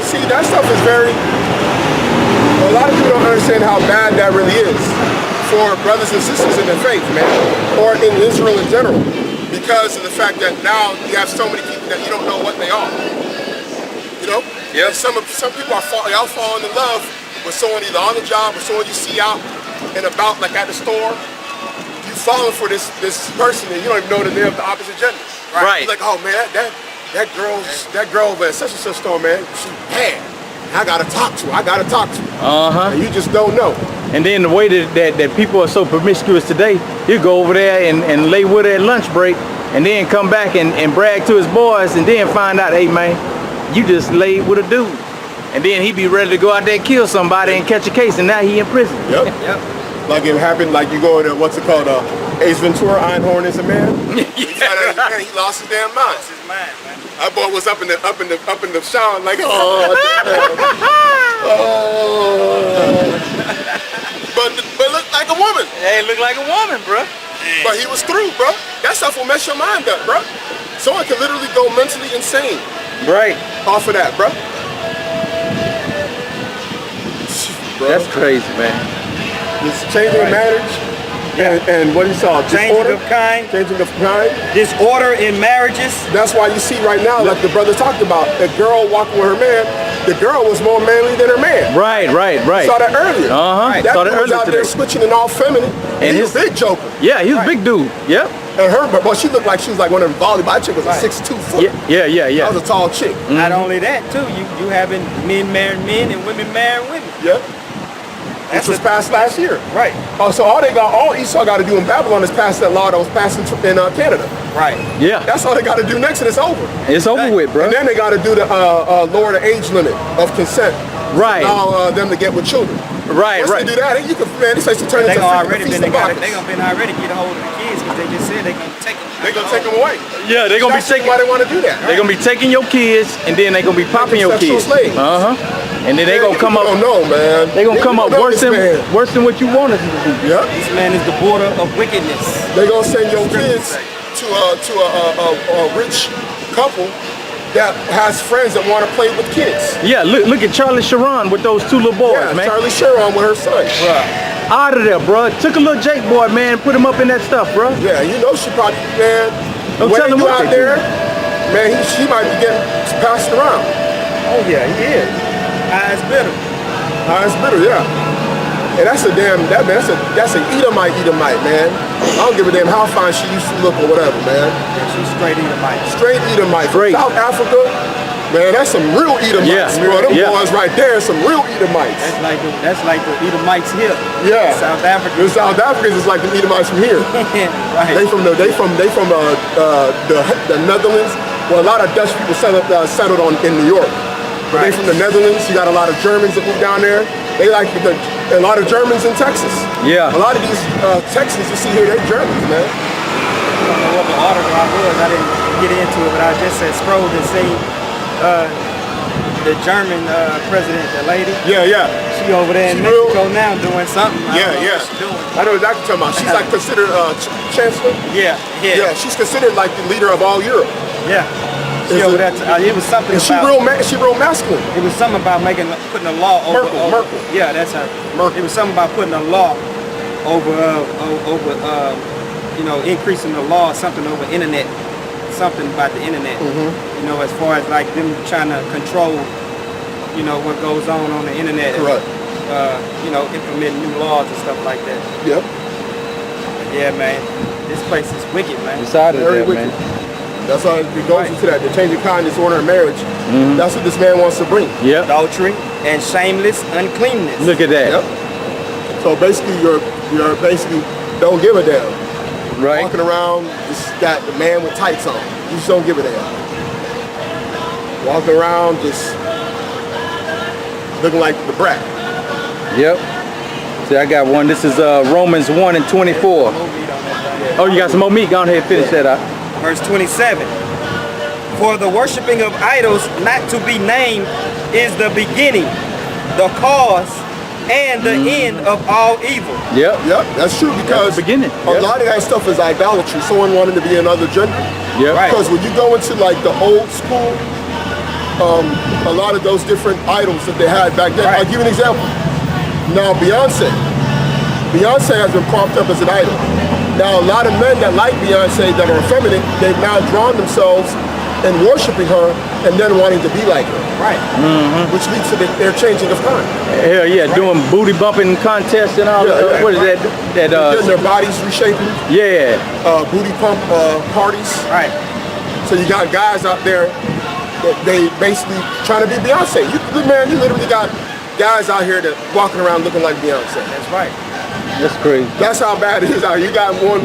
See, that stuff is a lot of people don't understand how bad that really is for brothers and sisters in the faith, man, or in Israel in general, because of the fact that now you have so many people that you don't know what they are. You know? Yeah. Some people are falling in love with someone either on the job or someone you see out and about, like at the store. You falling for this person and you don't even know that they have the opposite gender. Right. You're like, oh man, that girl over at such and such store, man, she bad. I gotta talk to her. And you just don't know. And then the way that people are so promiscuous today, you go over there and lay with her at lunch break and then come back and brag to his boys and then find out, hey man, you just laid with a dude. And then he be ready to go out there and kill somebody and catch a case, and now he in prison. Yep. Like it happened, like you go to, what's it called, Ace Ventura, Einhorn is a man. He lost his damn mind. Lost his mind, man. That boy was up in the shower like, oh, but looked like a woman. Hey, look like a woman, bro. But he was through, bro. That stuff will mess your mind up, bro. Someone can literally go mentally insane. Right. Off of that, bro. That's crazy, man. It's changing of marriage. And what you saw, changing of kind, disorder in marriages. That's why you see right now, like the brother talked about, a girl walking with her man. The girl was more manly than her man. Right. Saw that earlier. Right. That dude was out there switching and all feminine. And he's a big joker. Yeah, he was a big dude. Yep. And her, but she looked like she was like one of them volleyball. That chick was a 6'2" foot. Yeah. That was a tall chick. Not only that, too, you having men marrying men and women marrying women. Yep. Which was passed last year. Right. So all Esau got to do in Babylon is pass that law that was passed in Canada. Right. Yeah. That's all they got to do next, and it's over. It's over with, bro. And then they got to do the lower the age limit of consent. Right. Allow them to get with children. Right. Once they do that, you can, man, this place to turn into a feast of buckets. They gonna been already get a hold of the kids because they just said they gonna take them. They gonna take them away. Yeah, they gonna be taking. Why they want to do that? They gonna be taking your kids, and then they gonna be popping your kids. And then they gonna come up. Oh no, man. They gonna come up worse than what you wanted them to do. Yeah. This man is the border of wickedness. They gonna send your kids to a rich couple that has friends that want to play with kids. Yeah, look at Charlie Sharon with those two little boys, man. Charlie Sharon with her son. Bruh. Out of there, bro. Took a little Jake boy, man, put him up in that stuff, bro. Yeah, you know she probably, man. Don't tell him what out there, man, she might be getting passed around. Oh yeah, he is. Highest bidder. Highest bidder, yeah. And that's an Edomite, man. I don't give a damn how fine she used to look or whatever, man. Yeah, she's straight Edomite. Straight Edomite. From South Africa, man, that's some real Edomites, bro. Them boys right there, some real Edomites. That's like the Edomites here. Yeah. South Africa. The South Africans is like the Edomites from here. Right. They from the Netherlands. Well, a lot of Dutch people settled in New York. But they from the Netherlands. You got a lot of Germans that move down there. They like a lot of Germans in Texas. Yeah. A lot of these Texans you see here, they're Germans, man. I don't know what the article was. I didn't get into it, but I just said scrolled and seen the German president, the lady. Yeah. She over there in Mexico now doing something. Yeah. What she's doing. I know exactly what you're talking about. She's like considered chancellor. Yeah. Yeah, she's considered like the leader of all Europe. Yeah. She over that, it was something and about... she real masculine. It was something about putting a law over... Merkel. Yeah, that's her. Merkel. It was something about putting a law over increasing the law, something over internet, something about the internet. You know, as far as like them trying to control, what goes on the internet. Correct. Implementing new laws and stuff like that. Yep. Yeah, man. This place is wicked, man. It's out of there, man. That's how it goes into that. The changing kind, disorder, and marriage. That's what this man wants to bring. Yep. Adultery and shameless uncleanness. Look at that. Yep. So basically, you're basically don't give a damn. Right. Walking around, just got the man with tights on. You just don't give a damn. Walking around, just looking like the brat. Yep. See, I got one. This is Romans 1:24. Oh, you got some more meat? Go ahead and finish that up. Verse 27. For the worshiping of idols not to be named is the beginning, the cause, and the end of all evil. Yep. That's true because a lot of that stuff is idolatry. Someone wanted to be another gender. Yeah. Because when you go into like the old school a lot of those different idols that they had back then. Right. I'll give you an example. Now, Beyonce has been propped up as an idol. Now, a lot of men that like Beyonce that are effeminate, they've now drawn themselves in worshiping her and then wanting to be like her. Right. Which leads to their changing of time. Hell yeah, doing booty bumping contests and all. Yeah, yeah. What is that? Getting their bodies reshaping, Yeah. booty pump parties. Right. So you got guys out there that they basically trying to be Beyonce. You literally got guys out here that walking around looking like Beyonce. That's right. That's crazy. That's how bad it is out here. You got one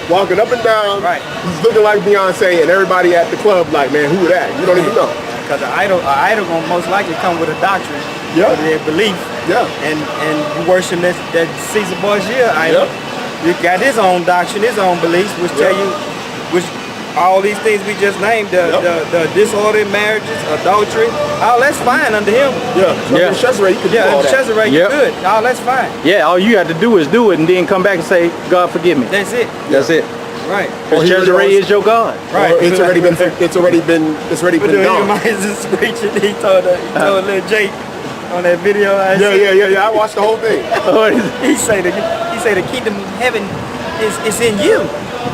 walking up and down. Right. He's looking like Beyonce, and everybody at the club like, man, who that? You don't even know. Because an idol gonna most likely come with a doctrine, Yeah. with their belief, Yeah. and you worship that Caesar Borgia idol. You got his own doctrine, his own beliefs, which tell you, which all these things we just named, the disordered marriages, adultery, all that's fine under him. Yeah. So Yeah. in Cesare, you could do Yeah, all and that. Cesare, you Yep. good. All that's fine. Yeah, all you have to do is do it and then come back and say, God forgive me. That's it. That's it. Right. Or he Cesare really is your God. Right. Or it's already been done. Moses preaching, he told little Jake on that video. Yeah. I watched the whole thing. He say the kingdom of heaven is in you.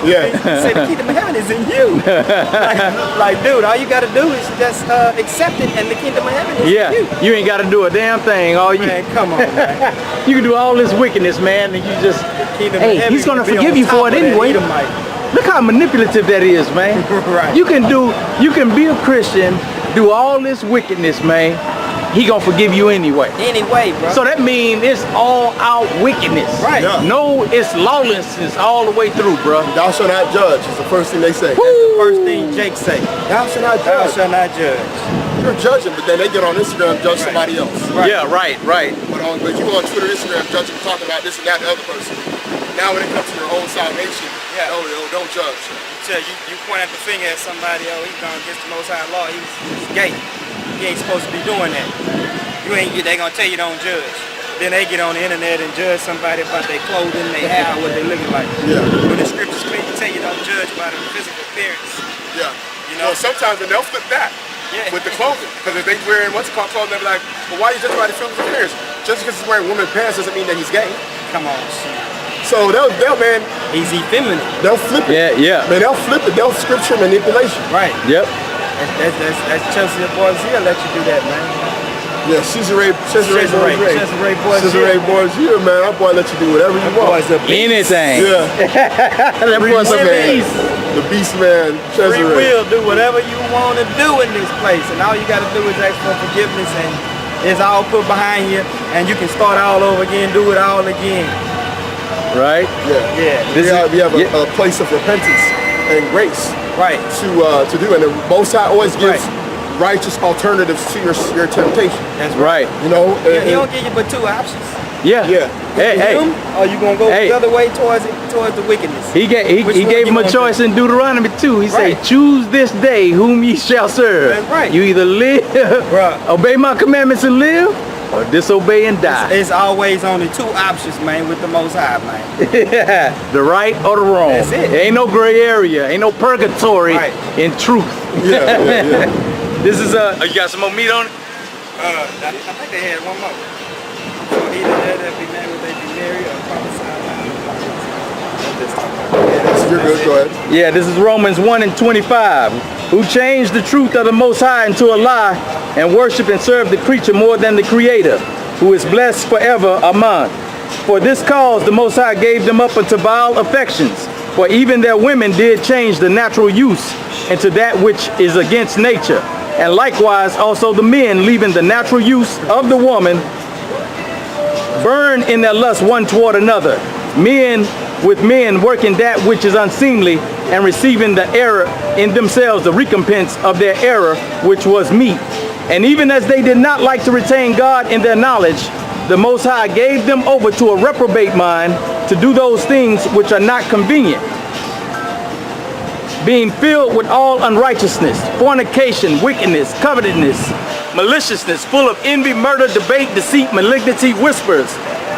Yeah. He say the kingdom of heaven is in you. like, dude, all you gotta do is just accept it, and the kingdom of heaven is Yeah, in you. you ain't got to do a damn thing. All you Man, come on, man. you can do all this wickedness, man, and you just Kingdom of hey, heaven he's gonna be forgive on you top for it of that anyway. Edomite. Look how manipulative that is, man. Right. You can be a Christian, do all this wickedness, man. He gonna forgive you anyway. Anyway, bro. So that means it's all out wickedness. Right. Yeah. No, it's lawlessness all the way through, bro. Thou shalt not judge is the first thing they say. the first thing Jake say. Thou shalt not Thou judge. shalt not judge. You're judging, but then they get on Instagram and judge somebody else. Right. Yeah, right. But you go on Twitter, Instagram, judging, talking about this and that, the other person. Now when it comes to your own salvation, don't judge. You point at the finger at somebody, he's gone against the Most High law, he's gay. He ain't supposed to be doing that. They gonna tell you don't judge. Then they get on the internet and judge somebody about their clothing, their hair, what they looking like. Yeah. When the scriptures clearly tell you don't judge by the physical appearance. Yeah. You know? Well, sometimes they'll flip that Yeah. with the clothing. Because if they wearing what's it called clothing, they'll be like, well, why you judge by the physical appearance? Just because he's wearing women's pants doesn't mean that he's gay. Come on, shit. So they'll man, He's effeminate. they'll flip it. Yeah. Man, they'll flip it. They'll scripture manipulation. Right. Yep. That's Chelsea Borgia let you do that, man. Yeah, Cesare Cesare Borgia. Borgia, man, that boy let you do whatever you want. Boy's a beast. Anything. Yeah, That boy's a man. beast. The beast man, Free Cesare. will, do whatever you want to do in this place, and all you got to do is ask for forgiveness, and it's all put behind you, and you can start all over again, do it all again. Right? Yeah. We have a place of repentance and grace Right. to do, and the Most High always gives righteous alternatives to your temptation. That's Right. You know, He don't give you but two options. Yeah. Yeah. Hey. Him, or you gonna go Hey. the other way towards the wickedness. He Which one gave you him a gonna choice do? in Deuteronomy 2. He Right. said, choose this day whom ye shall serve. That's right. You either live, Bruh. obey my commandments and live, or disobey and die. It's always only two options, man, with the Most High, man. The right or the wrong. That's it. There ain't no gray area. Ain't no purgatory Right. in truth. Yeah. This is you got some more meat on it? I think they had one more. So either that be married, would they be married or prophesied? You're good. Go ahead. Yeah, this is Romans 1 and 25. Who changed the truth of the Most High into a lie and worship and serve the creature more than the Creator, who is blessed forever. Amen. For this cause the Most High gave them up unto vile affections, for even their women did change the natural use into that which is against nature. And likewise also the men, leaving the natural use of the woman, burn in their lust one toward another, men with men working that which is unseemly, and receiving the error in themselves the recompense of their error, which was meat. And even as they did not like to retain God in their knowledge, the Most High gave them over to a reprobate mind to do those things which are not convenient, being filled with all unrighteousness, fornication, wickedness, covetousness, maliciousness, full of envy, murder, debate, deceit, malignity, whispers,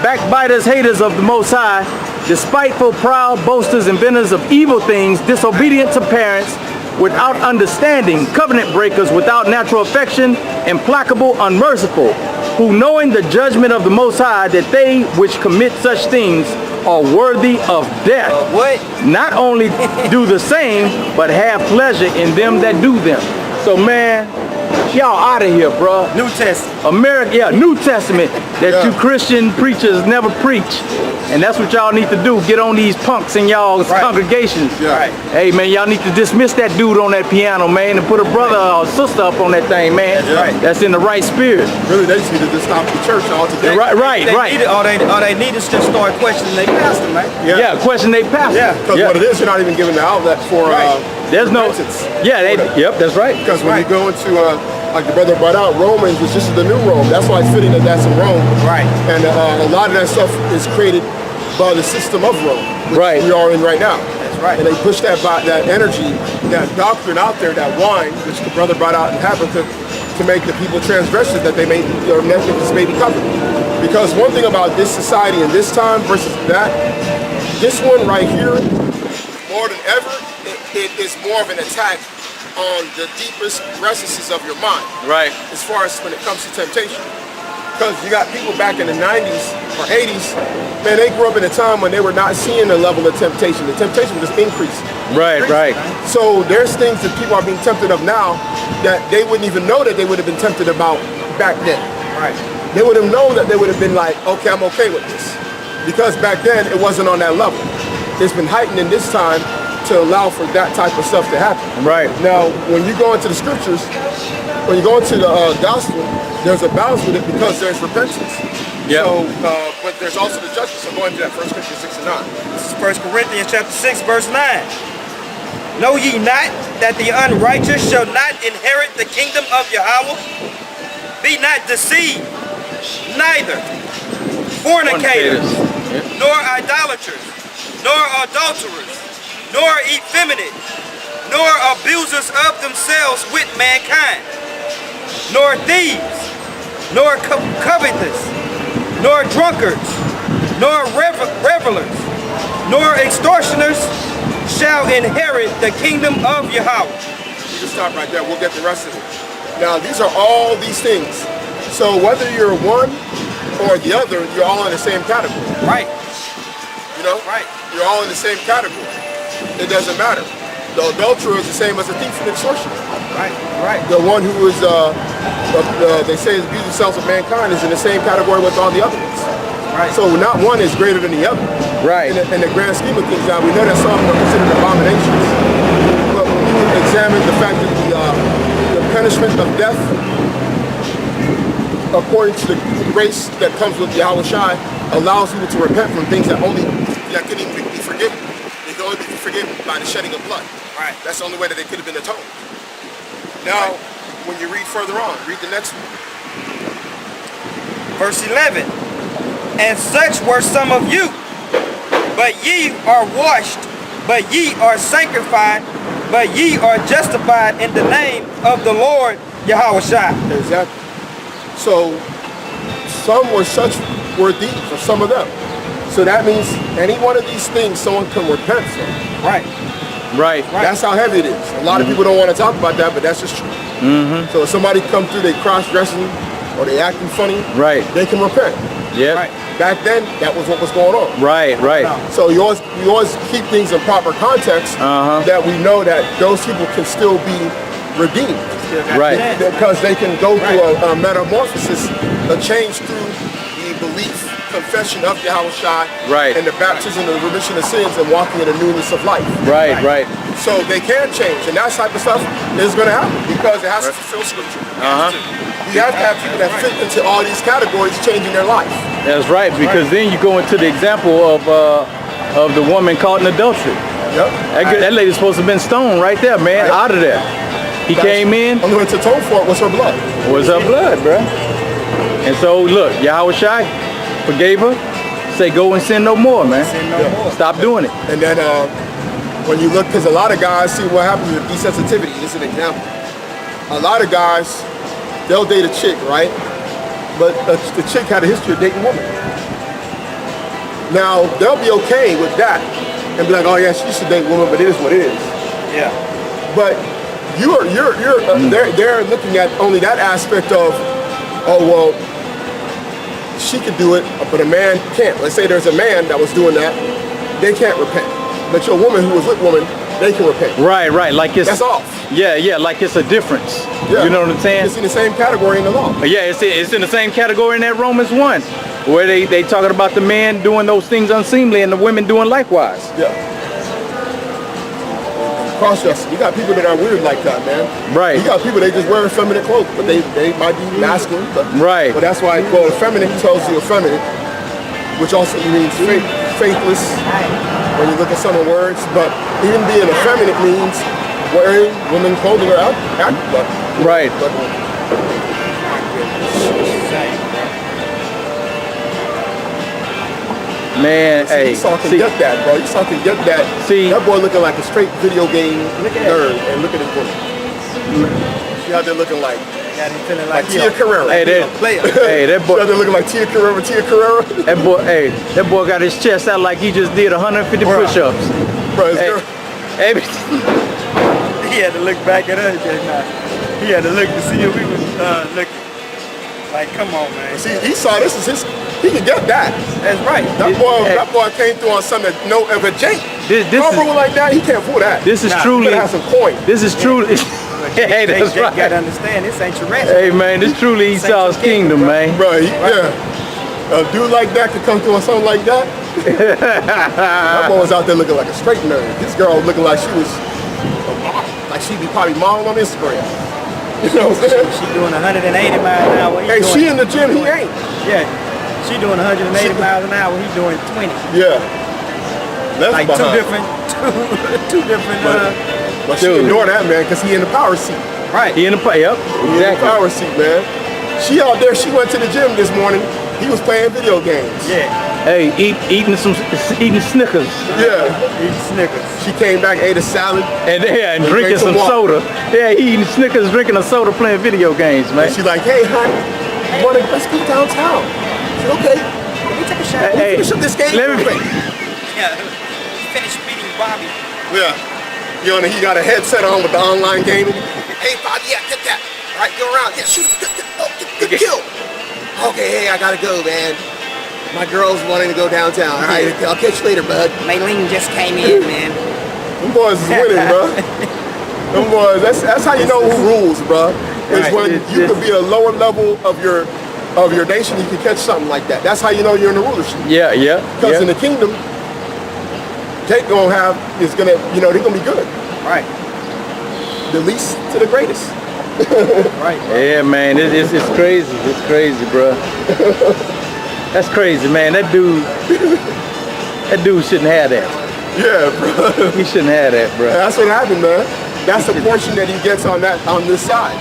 backbiters, haters of the Most High, despiteful, proud, boasters, inventors of evil things, disobedient to parents, without understanding, covenant breakers without natural affection, implacable, unmerciful, who knowing the judgment of the Most High, that they which commit such things are worthy of death, What? not only do the same, but have pleasure in them that do them. So man, y'all out of here, bro. New Testament. America, yeah, New Testament that you Christian preachers never preach. And that's what y'all need to do. Get on these punks in y'all's congregations. Right. Hey man, y'all need to dismiss that dude on that piano, man, and put a brother or sister up on that thing, man. That's right. That's in the right spirit. Really, they just need to just stop the church altogether. Right. All they need is just start questioning their pastor, man. Yeah, question they pastor. Yeah, Because what it is, you're not even giving the outlet for There's no, repentance. yep, that's right. Because when you go into, like the brother brought out, Romans was just the new Rome. That's why it's fitting that that's in Rome. Right. And a lot of that stuff is created by the system of Rome, which we are in right now. That's right. And they push that energy, that doctrine out there, that wine, which the brother brought out in Habakkuk, to make the people transgressors that they may, or this may be covered. Because one thing about this society in this time versus that, this one right here, more than ever, it is more of an attack on the deepest recesses of your mind. Right. As far as when it comes to temptation. Because you got people back in the 90s or 80s, man, they grew up in a time when they were not seeing the level of temptation. The temptation was just increasing. Right. So there's things that people are being tempted of now that they wouldn't even know that they would have been tempted about back then. Right. They would have known that they would have been like, okay, I'm okay with this. Because back then it wasn't on that level. It's been heightened in this time to allow for that type of stuff to happen. Right. Now, when you go into the scriptures, when you go into the gospel, there's a balance with it because there's repentance. Yep. So, but there's also the judgment. So go into that 1 Corinthians 6 and 9. This is 1 Corinthians chapter 6, verse 9. Know ye not that the unrighteous shall not inherit the kingdom of Yahweh? Be not deceived, neither fornicators, nor idolaters, nor adulterers, nor effeminate, nor abusers of themselves with mankind, nor thieves, nor covetous, nor drunkards, nor revelers, nor extortioners shall inherit the kingdom of Yahweh. You can stop right there. We'll get the rest of it. Now, these are all these things. So whether you're one or the other, you're all in the same category. Right. You know? Right. You're all in the same category. It doesn't matter. The adulterer is the same as a thief and extortioner. Right. The one who is, they say, is abusing themselves of mankind is in the same category with all the other ones. Right. So not one is greater than the other. Right. In the grand scheme of things, now we know that some are considered abominations. But when you examine the fact that the punishment of death, according to the grace that comes with Yahawashi, allows people to repent from things that couldn't even be forgiven. They can only be forgiven by the shedding of blood. Right. That's the only way that they could have been atoned. Now, when you read further on, read the next one. Verse 11. And such were some of you, but ye are washed, but ye are sanctified, but ye are justified in the name of the Lord Yahawashi. Exactly. So, some were thieves, or some of them. So that means any one of these things someone can repent from. Right. That's how heavy it is. A lot of people don't want to talk about that, but that's just true. So if somebody come through, they cross-dressing, or they acting funny, they can repent. Yeah. Right. Back then, that was what was going on. Right. So you always keep things in proper context, that we know that those people can still be redeemed. Right. Because they can go through a metamorphosis, a change through the belief, confession of Yahawashi, and the baptism of the remission of sins and walking in the newness of life. Right. So they can change, and that type of stuff is going to happen because it has to fulfill scripture. You have to have people that fit into all these categories changing their life. That's right, because then you go into the example of the woman caught in adultery. Yep. That lady's supposed to have been stoned right there, man, out of there. He came in. Only way to atone for it was her blood. Was her blood, bro. And so look, Yahawashi forgave her. Say go and sin no more, man. Sin no more. Stop doing it. And then when you look, because a lot of guys see what happens with desensitivity. This is an example. A lot of guys, they'll date a chick, right? But the chick had a history of dating women. Now, they'll be okay with that and be like, oh yeah, she should date women, but it is what it is. Yeah. But they're looking at only that aspect of, oh well, she could do it, but a man can't. Let's say there's a man that was doing that, they can't repent. But your woman who was with woman, they can repent. Right, like it's that's off. Yeah, like it's a difference. Yeah. You know what I'm saying? It's in the same category in the law. Yeah, it's in the same category in that Romans 1, where they talking about the man doing those things unseemly and the women doing likewise. Yeah. Cross-dressing. You got people that are weird like that, man. Right. You got people, they just wear feminine clothes, but they might be masculine. But, right. But that's why, well, feminine tells you effeminate, which also means faithless when you look at some of the words. But even being effeminate means wearing women's clothing or out. Right. But, man, see, hey, Esau can get that, bro. Esau can get that. See, that boy looking like a straight video game nerd, and look at his woman. See how they're looking like Tia Carrera. Hey, that boy. See how they're looking like Tia Carrera. That boy got his chest out like he just did 150 push-ups. Bro, hey. He had to look back at us just now. He had to look to see if we was looking. Like, come on, man. See, Esau, this is his. He can get that. That's right. That boy came through on something that no ever Jake. This rule like that, he can't fool that. This is truly. Have some coin. This is truly. Hey, that's right. You gotta understand, this ain't your rest. Hey, man, this truly Esau's kingdom, man. Bro, yeah. A dude like that could come through on something like that. That boy was out there looking like a straight nerd. This girl was looking like she was like she'd be probably modeling on Instagram. You know what I'm saying? She doing 180 miles an hour. Hey, she in the gym, he ain't. Yeah. She doing 180 miles an hour, he's doing 20. Yeah. That's like two different but she ignore that, man, because he in the power seat. Right. He in the He in the power seat, man. She out there, she went to the gym this morning. He was playing video games. Yeah. Hey, eating Snickers. Yeah. Eating Snickers. She came back, ate a salad. And drinking some soda. Yeah, eating Snickers, drinking a soda, playing video games, man. And she's like, hey, honey, let's go downtown. I said, okay. Let me take a shot. Hey, finish up this game. Yeah. Finish beating Bobby. Yeah. You know, he got a headset on with the online gaming. Hey, Bobby, yeah, get that. All right, go around. Yeah, shoot. Good kill. Okay, hey, I gotta go, man. My girl's wanting to go downtown. All right, I'll catch you later, bud. Maylene just came in, man. Them boys is winning, bro. Them boys, that's how you know who rules, bro. It's when you could be a lower level of your nation, you can catch something like that. That's how you know you're in the rulership. Yeah. Because in the kingdom, Jake they're gonna be good. Right. The least to the greatest. Right. Yeah, man, it's crazy. It's crazy, bro. That's crazy, man. That dude shouldn't have that. Yeah, bro. He shouldn't have that, bro. That's what happened, man. That's the portion that he gets on this side.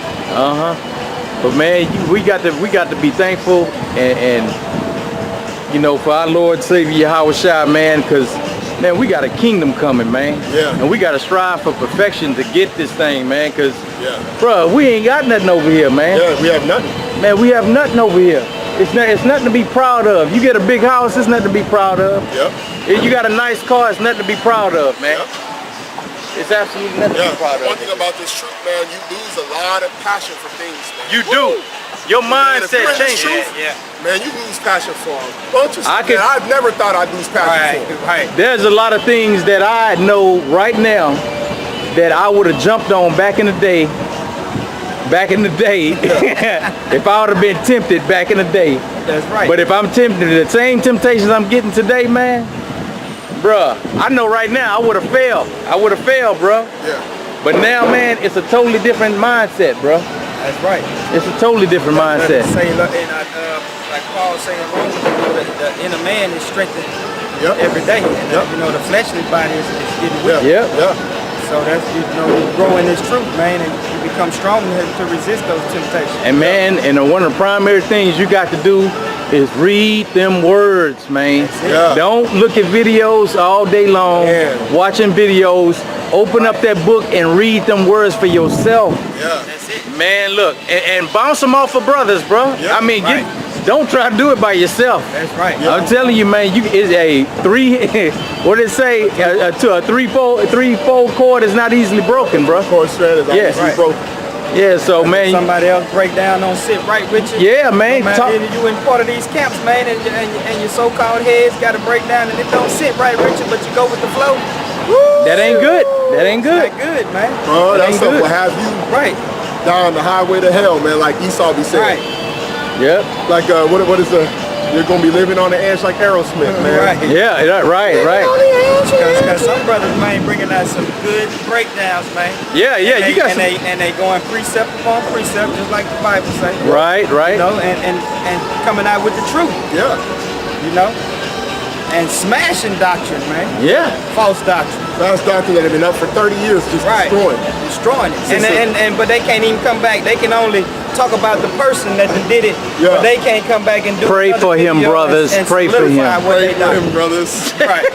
But man, we got to be thankful and for our Lord Savior Yahawashi, man, because man, we got a kingdom coming, man. Yeah. And we got to strive for perfection to get this thing, man, because bro, we ain't got nothing over here, man. Yeah, we have nothing. Man, we have nothing over here. It's nothing to be proud of. You get a big house, it's nothing to be proud of. Yep. You got a nice car, it's nothing to be proud of, man. Yep. It's absolutely nothing to be proud of. One thing about this truth, man, you lose a lot of passion for things, man. You do. Your mindset changes. Man, you lose passion for them. I've never thought I'd lose passion for them. Right. There's a lot of things that I know right now that I would have jumped on back in the day. If I would have been tempted back in the day. That's right. But if I'm tempted, the same temptations I'm getting today, man, bruh, I know right now I would have failed. Bruh. Yeah. But now, man, it's a totally different mindset, bruh. That's right. It's a totally different mindset. Like Paul saying, the inner man is strengthened every day. And, the fleshly body is getting weak. Yeah. So that's, you grow in this truth, man, and you become strong to resist those temptations. And man, one of the primary things you got to do is read them words, man. Yeah. Don't look at videos all day long, watching videos. Open up that book and read them words for yourself. Yeah. That's it. Man, look, and bounce them off of brothers, bro. Yep. I mean, Don't try to do it by yourself. That's right. I'm telling you, man, it's a what did it say? To a three-fold cord is not easily broken, bro. Cord strand is not Yeah. easily Right. broken. Yeah, so man, Somebody else break down on sit right with you. yeah, man. You in part of these camps, man, and your so-called heads got to break down, and it don't sit right with you, but you go with the flow. Woo! That ain't good. That ain't good. Not good, man. Bro, that ain't stuff good. will have you Right. down the highway to hell, man, like Esau be saying. Right. Yep. Like, what is you're going to be living on the edge like Aerosmith, man. Right. Yeah. Right. Because some brothers, man, bringing out some good breakdowns, man. Yeah. You got some. And they going precept upon precept, just like the Bible says. Right. You know, and coming out with the truth, Yeah. you know, and smashing doctrine, man. Yeah. False doctrine. Last doctrine that had been up for 30 years, just destroying it. But they can't even come back. They can only talk about the person that did it, Yeah. but they can't come back and do Pray another for him, video brothers. and Pray for solidify him. what Pray they for done. him, brothers. Right.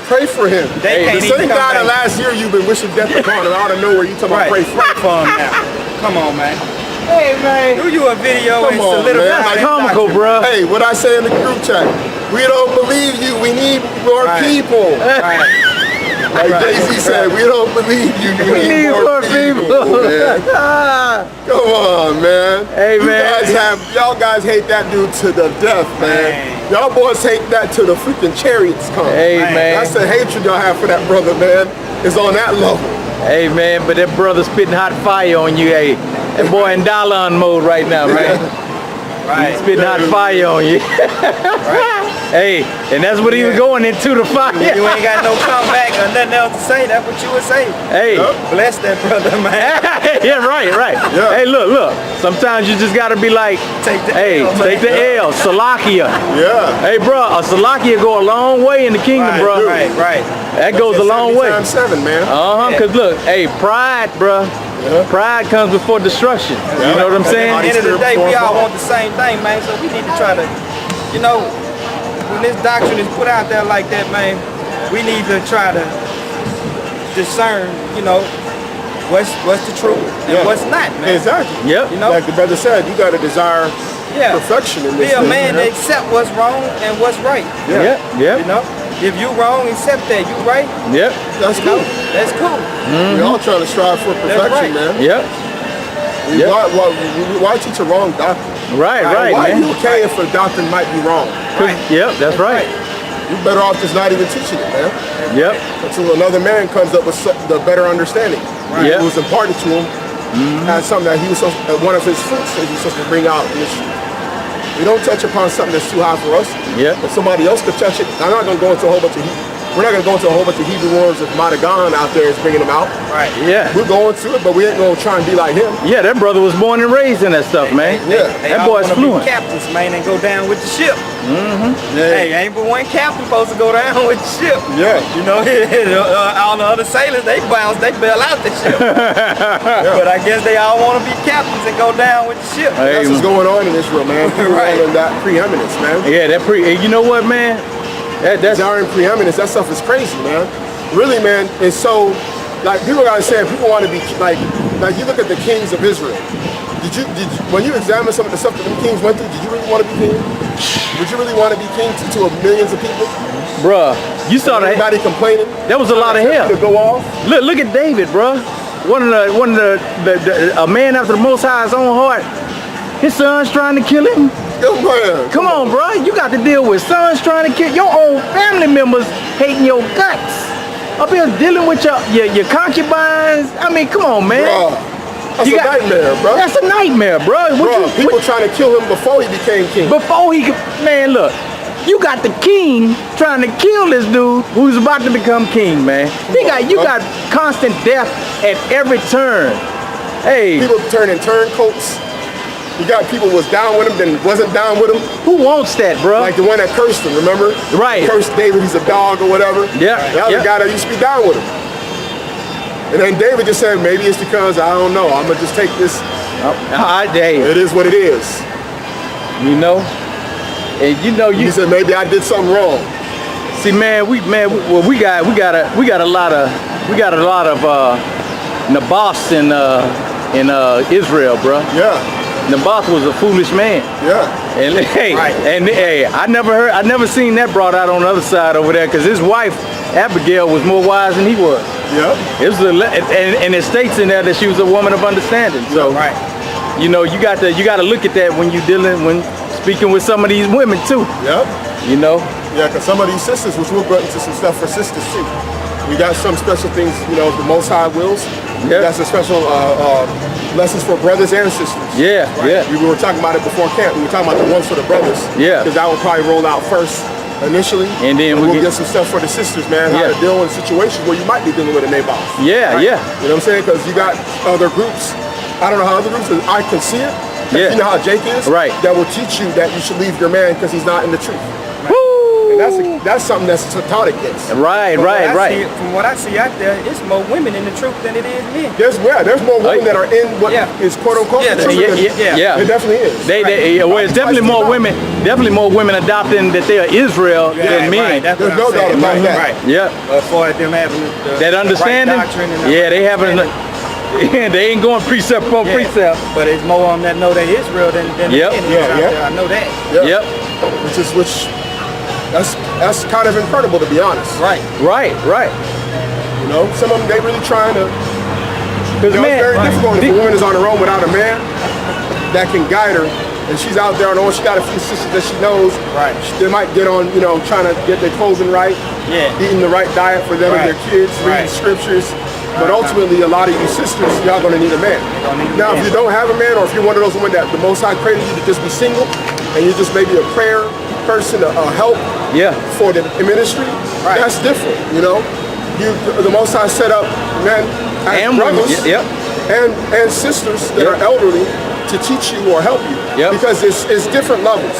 Pray for him. They can't the even same come guy that back. last year you've been wishing death upon, and out of nowhere you talking Right. about pray for him. for him now. Come on, man. Hey, man. Do you a video Come and on, solidify man. that Comical, doctrine. bro. Hey, what I say in the group chat? We don't believe you. We need more Right. people. Right. Like Right. Jay-Z said, we don't believe you. We need more people. Man. Come on, man. Hey, You man. y'all guys hate that dude to the death, man. Man. Y'all boys hate that till the freaking chariots come. Hey, Man. man. That's the hatred y'all have for that brother, man. It's on that level. Hey, man. But that brother spitting hot fire on you. Hey, that boy in Dalon mode right now, man. Right. Spitting hot fire on you. Hey, and that's what he was going into the fire. You ain't got no comeback or nothing else to say. That's what you would say. Hey. Bless that brother, man. Yeah, right. Yeah. Hey, look. Sometimes you just gotta be like, Take the hey, L, man. take the L, Salakia. Yeah. Hey, bro, a Salakia go a long way in the kingdom, Right, bro. right. That goes a long way. 7, man. Uh-huh, cause look, hey, pride, bro. Yeah. Pride comes before destruction. You know what I'm At the saying? end of the day, we all want the same thing, man. So we need to try to, you know, when this doctrine is put out there like that, man, we need to try to discern, you know, what's the truth and what's not, man. Exactly. Yep. You know? Like the brother said, you got to desire Yeah. perfection in this Be a thing, man that accept what's wrong and what's right. Yeah. You know, if you wrong, accept that. You right, Yep. That's you know, cool. that's cool. We all trying to strive for perfection, right. man. Yep. Yep. Why teach a wrong doctrine? Right, Why are man. you okay if a doctrine might be wrong? Yep, that's right. You're better off just not even teaching it, man. Yep. Until another man comes up with the better understanding. Right. It was imparted to him as something that he was one of his fruits that he was supposed to bring out. We don't touch upon something that's too high for us. Yep. But somebody else could touch it. I'm not going to go into a whole bunch of we're not going to go into a whole bunch of Hebrew words if Madagon out there is bringing them out. Right. Yeah. We're going to it, but we ain't going to try and be like him. Yeah, that brother was born and raised in that stuff, man. Yeah. They That all boy's wanna fluent. be captains, man, and go down with the ship. Yeah. Hey, ain't but one captain supposed to go down with the ship. Yeah. You know, all the other sailors, they bail out the ship. But I guess they all want to be captains and go down with the ship. Hey, That's what's going on in Israel, man. People Right. wanting that preeminence, man. yeah, you know what, man? That's Desiring preeminence, that stuff is crazy, man. Really, man, it's so, like, people gotta say, people want to be, like you look at the kings of Israel. When you examine some of the stuff that the kings went through, did you really want to be king? Would you really want to be king to millions of people? bruh. You saw that. Everybody complaining? That was a lot of hell. To go off? Look at David, bruh. One of the a man after the Most High's own heart. His son's trying to kill him. Come on, bro. You got to deal with sons trying to kill your own family members, hating your guts. Up here dealing with your concubines. I mean, come on, man. Bruh, that's a nightmare, bro. That's a nightmare, bro. People trying to kill him before he became king. Before he could, man, look. You got the king trying to kill this dude who's about to become king, man. You got constant death at every turn. Hey. People turning turncoats. You got people was down with him, then wasn't down with him. Who wants that, bro? Like the one that cursed him, remember? Right. Cursed David, he's a dog or whatever. Yeah. The other guy that used to be down with him. And then David just said, maybe it's because, I don't know, I'm going to just take this. It is what it is. You know? And you know, He said, maybe I did something wrong. see, man, we got a lot of Nabas in Israel, bro. Yeah. Naboth was a foolish man. Yeah. And hey, Right. I never seen that brought out on the other side over there, because his wife Abigail was more wise than he was. Yeah. It was and it states in there that she was a woman of understanding. So Right. you know, you got to look at that when when speaking with some of these women too. Yeah. You know. Yeah, because some of these sisters, which we'll get into some stuff for sisters too. We got some special things, you know, the Most High wills. Yeah. We got some special lessons for brothers and sisters. Yeah, yeah. We were talking about it before camp. We were talking about the ones for the brothers. Yeah. Because that will probably roll out first initially. And then we'll get some stuff for the sisters, man. How Yeah. to deal in situations where you might be dealing with a Naboth. Yeah, Right? yeah. You know what I'm saying? Because you got other groups. I don't know how other groups, I can see it. Yeah. You know how Jake is? Right. That will teach you that you should leave your man because he's not in the truth. Woo! And that's something that's taught against. Right, right. From what I see out there, it's more women in the truth than it is men. There's more women that are in what is quote unquote Yeah, the truth. yeah. It definitely is. Well, it's definitely more women. Definitely more women adopting that they are Israel than men. Right, that's There's what no I'm doubt saying. about that. Right. Yeah. As far as them having That understanding. right doctrine and Yeah, they haven't. They ain't going precept upon precept. But it's more on that know they Israel than Yep. the men Yeah, out yeah. there. I know that. Yeah. Yep. That's kind of incredible, to be honest. Right. Right. You know, some of them they really trying to. Because You know, it's very man, difficult if a woman is on her own without a man that can guide her, and she's out there on her own. She got a few sisters that she knows. Right. They might get on, you know, trying to get their clothing right, Yeah. eating the right diet for them Right. and their kids, reading Right. scriptures. But ultimately, a lot of you sisters, y'all gonna need a man. gonna need a Now, man. if you don't have a man, or if you're one of those women that the Most High created you to just be single, and you're just maybe a prayer person, a help yeah, for the ministry, Right. that's different. You know, the Most High set up men as and women. brothers Yep. and sisters that Yep. are elderly to teach you or help you. Yep. Because it's different levels.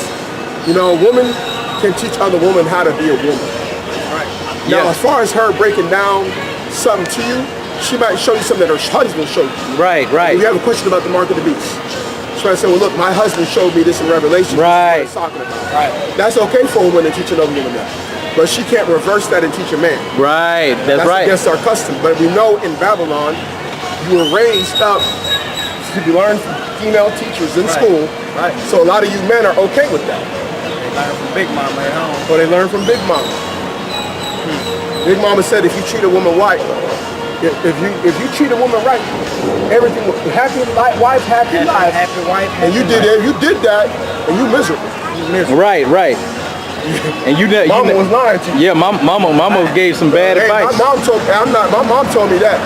You know, a woman can teach other women how to be a woman. Right. Now, Yeah. as far as her breaking down something to you, she might show you something that her husband showed you. Right. If you have a question about the mark of the beast, she might say, well, look, my husband showed me this in Revelation. Right. This is what it's talking about. Right. That's okay for a woman to teach another woman that. But she can't reverse that and teach a man. Right. That's right. against our custom. But we know in Babylon, you were raised up to learn from female teachers in school. Right. So a lot of you men are okay with that. They learn from Big Mama at home. Or they learn from Big Mama. Big Mama said if you treat a woman right, if you treat a woman right, everything will happy wife, happy life. Happy wife. And you did that, and you miserable. Right. And Mama was lying to you. Yeah, mama gave some bad Hey, advice. my mom told me that.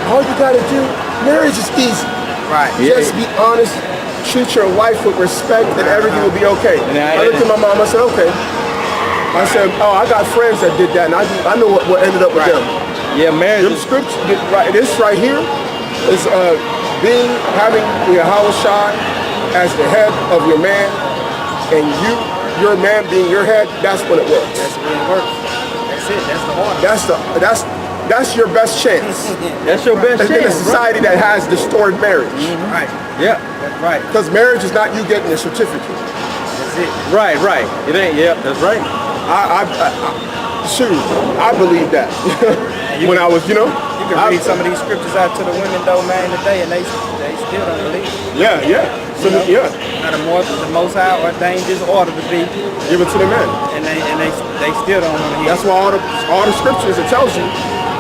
All you gotta do, marriage is easy. Right. Yeah. Just be honest, treat your wife with respect, and everything will be okay. And I looked at my mom, I said, okay. I said, oh, I got friends that did that, and I know what ended up with them. Yeah, marriage Them is scripts, this right here is having Yahawashi as the head of your man, and your man being your head. That's when it works. That's when it works. That's it. That's the order. That's your best chance. that's your best In a chance. society that has distorted marriage, Right. Yeah. That's right. because marriage is not you getting a certificate. That's it. Right. It ain't. Yep. That's right. I believe that. When I was, You can read some of these scriptures out to the women though, man, today, and they still don't believe. Yeah. So, yeah. Now the Most High ordained this order to be, Give it to the men. and they still don't want to hear. That's why all the scriptures, it tells you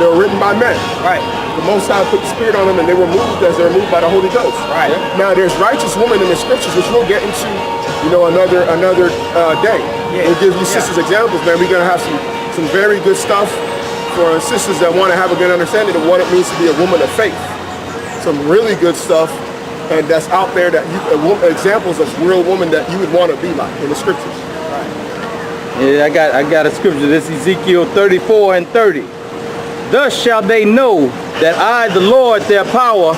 they're written by men. Right. The Most High put the Spirit on them, and they were moved as they're moved by the Holy Ghost. Right. Now, there's righteous women in the scriptures, which we'll get into, another day. Yeah. We'll give you sisters examples, man. We're gonna have some very good stuff for sisters that want to have a good understanding of what it means to be a woman of faith. Some really good stuff, and that's out there that examples of real women that you would want to be like in the scriptures. Yeah, I got a scripture. This is Ezekiel 34:30. Thus shall they know that I, the Lord, their power,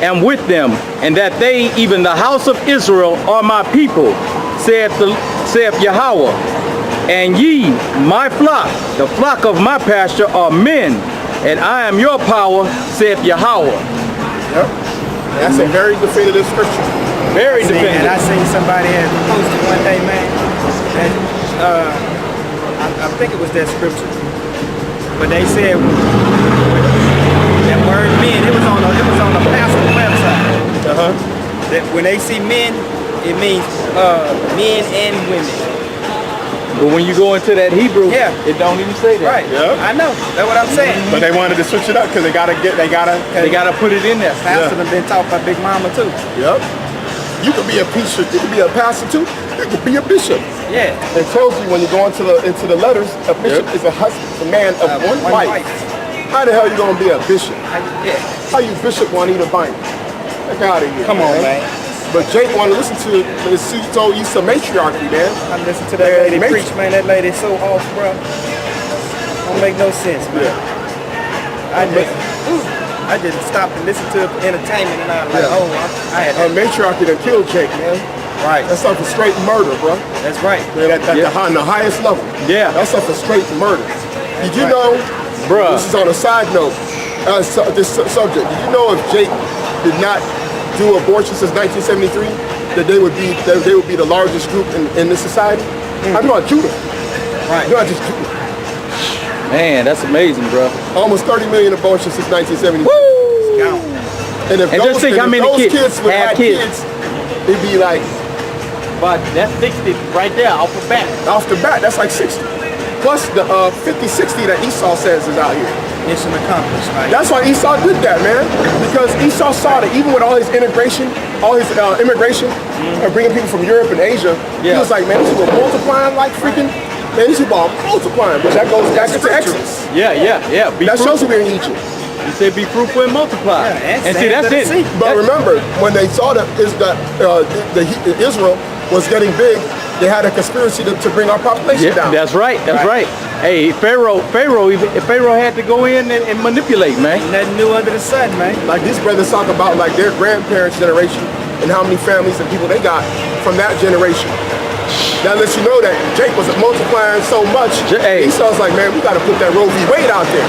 am with them, and that they, even the house of Israel, are my people, saith Yahweh. And ye, my flock, the flock of my pasture, are men, and I am your power, saith Yahweh. Yep. That's a very definitive scripture. Very And I definitive. seen somebody had posted one day, man, that I think it was that scripture, but they said that word men. It was on the pastor website. that when they see men, it means men and women. But when you go into that Hebrew, Yeah. it don't even say that. Right. Yep. I know. That's what I'm saying. But they wanted to switch it up because they gotta They gotta put it in there. Pastor done been taught by Big Mama too. Yep. You could be a bishop. You could be a pastor too. You could be a bishop. Yeah. It tells you when you go into the letters, a bishop is a husband, a man of one wife. How the hell you gonna be a bishop? Yeah. How you bishop Juanita Bynum? Get out of here. Come on, man. But Jake wanted to listen to the Suto Issa matriarchy, man. I listened to that Man, lady Matrix. preach, man. That lady's so off, bro. Don't make no sense, man. I just stopped and listened to it for entertainment, and I was like, Yeah. oh, I had A matriarchy that killed Jake, man. right. That's something straight murder, bro. That's right. Man, at on the highest level. Yeah. That's something straight murder. Did you right. know, Bruh. this is on a side note, this subject, did you know if Jake did not do abortion since 1973, that they would be the largest group in this society? I'm not Judah. Right. Not just Judah. Man, that's amazing, bro. Almost 30 million abortions since 1973. Gone. And if And just think how many those kids would have have kids. it'd be like, But that's 60 right there off the bat. off the bat, that's like 60. Plus the 50, 60 that Esau says is out here. Mission accomplished, right? That's why Esau did that, man. Because Esau saw that even with all his immigration, bringing people from Europe and Asia, he Yeah. was like, man, these people are multiplying like freaking, man, these people are multiplying, which that goes back into Exodus. Yeah. Be That shows fruitful. you we're in Egypt. He said, "Be fruitful and multiply." Yeah, and see, that's it. But remember, when they saw that Israel was getting big, they had a conspiracy to bring our population Yeah, down. that's right. That's right. Hey, Pharaoh had to go in and manipulate, man. Nothing new under the sun, man. Like these brothers talk about like their grandparents' generation and how many families and people they got from that generation. That lets you know that Jake was multiplying so much. Hey. Esau's like, man, we got to put that Roe v. Wade out there.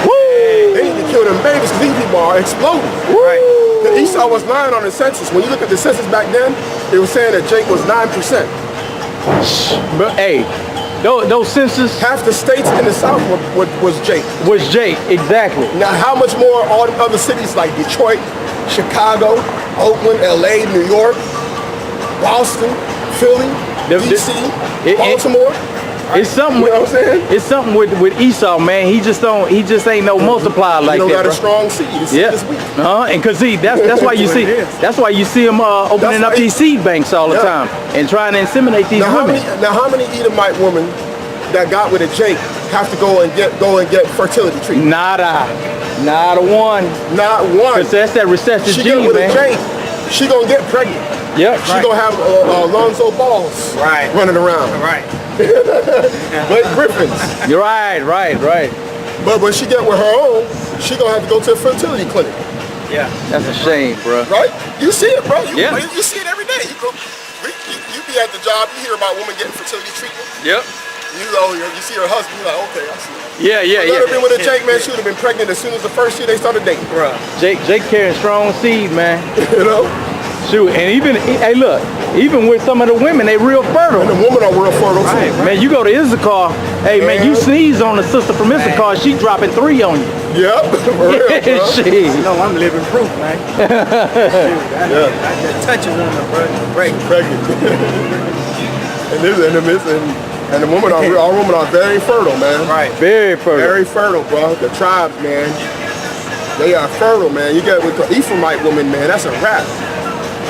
They need to kill them babies because these people are exploding. Right. The Esau was lying on the census. When you look at the census back then, it was saying that Jake was 9%. But hey, those census Half the states in the South was Jake. was Jake, exactly. Now, how much more all the other cities like Detroit, Chicago, Oakland, LA, New York, Boston, Philly, DC, Baltimore? It's something. You know what I'm saying? It's something with Esau, man. He just ain't no multiplier like You don't that, got a bro. strong seed. The seed Yeah. is weak. And cause see, that's why you That's see what it is. that's why you see him opening That's up why these seed banks all the Yeah. time and trying to inseminate these Now women. how many Edomite women that got with a Jake have to go and get fertility treatment? Not a one. Not one. Cause that's that recessive She get gene, with man. a Jake, she gonna get pregnant. Yep. She gonna have Alonzo balls Right. running around. Right. Blake Griffins. You're right. But when she get with her own, she gonna have to go to a fertility clinic. Yeah. That's a shame, bro. Right? You see it, bro. Yeah. You see it every day. You be at the job, you hear about women getting fertility treatment. Yep. You see her husband, you're like, okay, I see it. Yeah. Let her been with a Jake, man, she would have been pregnant as soon as the first year they started dating. Bruh. Jake carrying strong seed, man. You know? Shoot, and even with some of the women, they real fertile. And the women are real fertile too. Right. Man, you go to Issachar, hey man, you sneeze on a sister from Issachar, she dropping 3 on you. Yep, for real, bro. Shit. You know I'm living proof, man. Shoot, I just touch a woman, bro. Break. Pregnant. and the women are our women are very fertile, man. Right. Very fertile. Very fertile, bro. The tribes, man. They are fertile, man. You get with the Ephraimite woman, man, that's a wrap.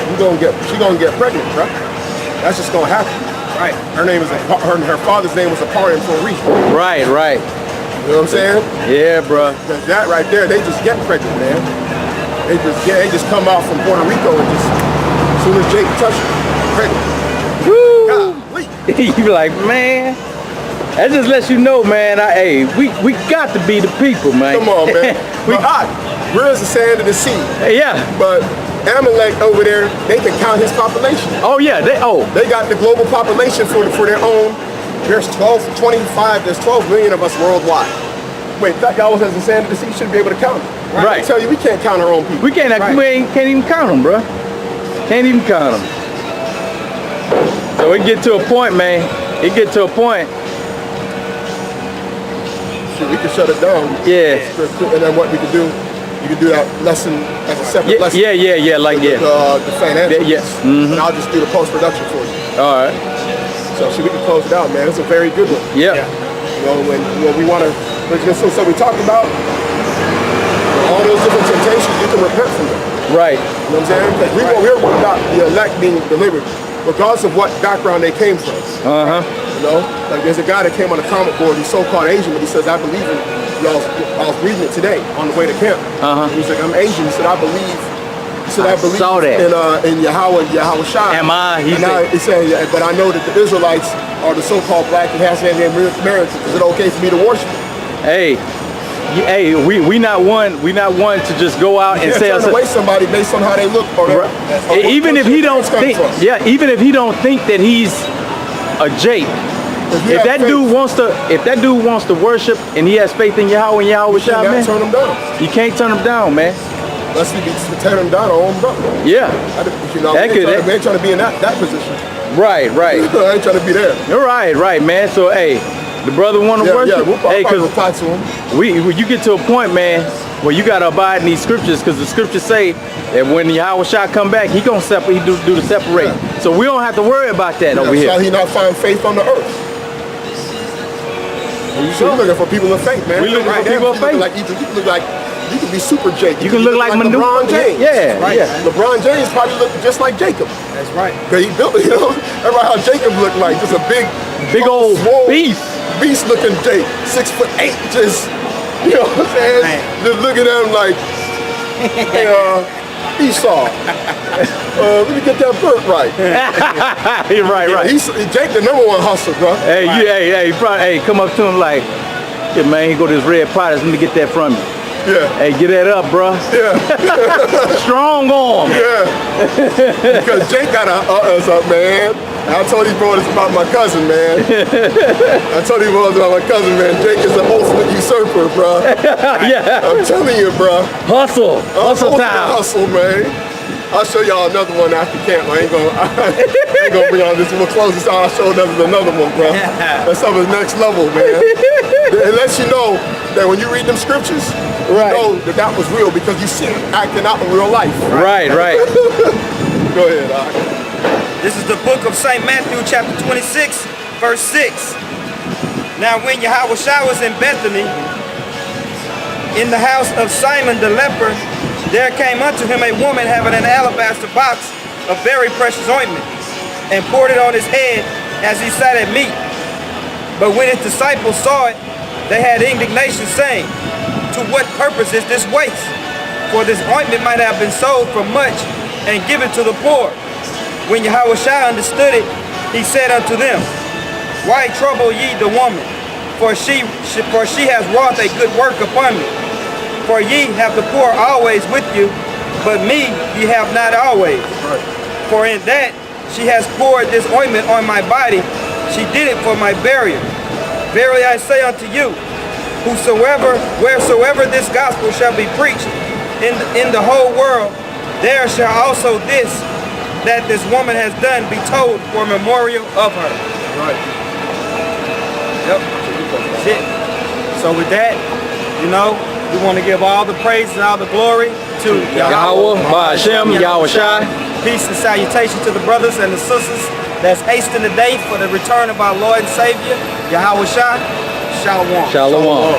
She gonna get pregnant, bro. That's just gonna happen. Right. Her father's name was Aparian for a reason. Right. You know what I'm saying? Yeah, bro. That right there, they just get pregnant, man. They just come out from Puerto Rico and just as soon as Jake touches them, pregnant. Woo! Golly. You be like, man, that just lets you know, man. We got to be the people, man. Come on, man. We're as the sand of the sea. Yeah. But Amalek over there, they can count his population. Oh yeah. They got the global population for their own. There's 12 million of us worldwide. Wait, that y'all was as the sand of the sea, you shouldn't be able to count them. Right. I tell you, we can't count our own people. We can't even count them, bro. Can't even count them. So it get to a point, man. It get to a point. Shit, we can shut it down. Yeah. And then what we can do, You can do that lesson as a separate lesson. Like The financial. Yeah. And I'll just do the post-production for you. All right. So we can close it out, man. It's a very good one. Yeah. You know, when we want to, so we talked about all those different temptations, you can repent from them. Right. You know what I'm saying? Because we're about the elect being delivered, regardless of what background they came from. You know, like there's a guy that came on the comic board, he's so-called Asian, but he says, I believe in y'all. I was reading it today on the way to camp. He's like, I'm Asian. He said, I believe. He said, I believe saw that. in Yahawashi. Am I? He said, yeah, but I know that the Israelites are the so-called black and Hassan Americans. Is it okay for me to worship? Hey, we not one to just go out and say turn away somebody based on how they look, or even if he don't think, even if he don't think that he's a Jake. If that dude wants to worship and he has faith in Yahweh and Yahawashi, man, turn him down. You can't turn him down, man. Unless he be tearing him down or him up. Yeah. You know, I ain't trying to be in that position. Right. I ain't trying to be there. You're right, man. So hey, the brother want to worship. We'll probably reply to him. You get to a point, man, where you gotta abide in these scriptures, because the scriptures say that when Yahawashi come back, he gonna do the separate. Yeah. So we don't have to worry about that over here. So he not find faith on the earth. So we're looking for people of faith, man. We looking for people of faith. You can be super Jake. You can look like LeBron James. Yeah, right. Yeah. LeBron James probably look just like Jacob. That's right. Cause he built, you know, everybody how Jacob looked like, just a big old beast looking Jake, 6'8", just, you know what I'm saying? Man. Just looking at him like, hey, Esau. Let me get that bird right. right. Jake the #1 hustler, bro. Hey, come up to him like, yeah, man, he go to this red Protest, let me get that from you. Yeah. Hey, get that up, bro. Yeah. Strong arm. Yeah. Because Jake got us up, man. I told these boys about my cousin, man. Jake is the ultimate usurper, bro. Yeah. I'm telling you, bro. Hustle time. Hustle, man. I'll show y'all another one after camp. I ain't gonna bring on this. We'll close this out. I'll show another one, bro. That's up to the next level, man. It lets you know that when you read them scriptures, you know that was real, because you see it acting out in real life. Right. Go ahead, Doc. This is the book of St. Matthew, chapter 26, verse 6. Now when Yahawashi was in Bethany, in the house of Simon the leper, there came unto him a woman having an alabaster box of very precious ointment, and poured it on his head as he sat at meat. But when his disciples saw it, they had indignation, saying, To what purpose is this waste? For this ointment might have been sold for much and given to the poor. When Yahawashi understood it, he said unto them, Why trouble ye the woman? For she has wrought a good work upon me. For ye have the poor always with you, but me ye have not always. For in that she has poured this ointment on my body, she did it for my burial. Verily I say unto you, wheresoever this gospel shall be preached in the whole world, there shall also this that this woman has done be told for a memorial of her. Right. Yep. That's it. So with that, you know, we want to give all the praise and all the glory to Yahweh, Ba'ashem, Yahawashi. Peace and salutation to the brothers and the sisters that's hasting the day for the return of our Lord and Savior, Yahawashi. Shalom. Shalom.